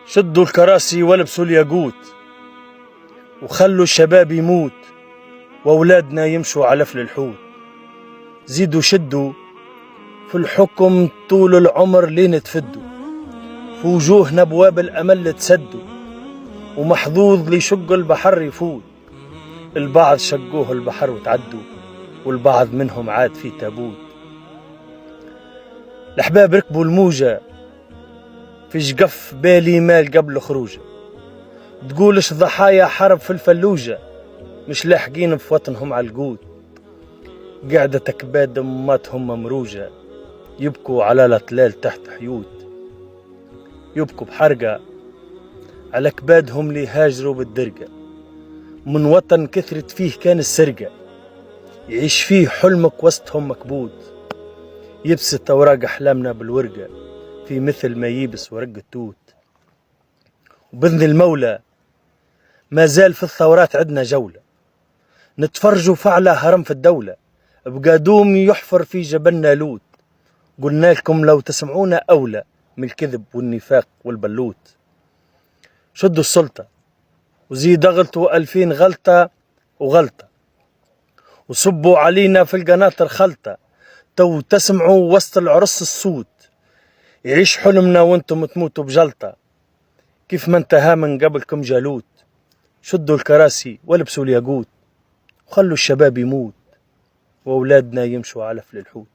شدوا الكراسي والبسوا الياقوت، وخلوا الشباب يموت، وأولادنا يمشوا على فل الحوت. زيدوا شدوا في الحكم طول العمر لين تفدوا، في وجوهنا أبواب الأمل تسدوا، ومحظوظ ليشق البحر يفوت. البعض شقوه البحر وتعدوا، والبعض منهم عاد في تابوت. الأحباب ركبوا الموجة في شقف بالي مال قبل خروجه، تقولش ضحايا حرب في الفلوجة، مش لاحقين في وطنهم على القوت. قاعدة كباد أماتهم ممروجة، يبكوا على الأطلال تحت حيوت، يبكوا بحرقة على كبادهم اللي هاجروا بالدرقة من وطن كثرت فيه كان السرقة، يعيش فيه حلمك وسطهم مكبوت. يبسط أوراق أحلامنا بالورقة في مثل ما يبس ورق التوت. وبإذن المولى ما زال في الثورات عدنا جولة، نتفرجوا فعلى هرم في الدولة، بقادوم يحفر في جبلنا لوت. قلنا لكم لو تسمعونا أولى من الكذب والنفاق والبلوت. شدوا السلطة وزيد اغلطوا 2000 غلطة وغلطة، وصبوا علينا في القناطر خلطة. تو تسمعوا وسط العرس الصوت، يعيش حلمنا وانتم تموتوا بجلطة، كيف ما انتهى من قبلكم جالوت. شدوا الكراسي والبسوا الياقوت، وخلوا الشباب يموت، وأولادنا يمشوا على فل الحوت.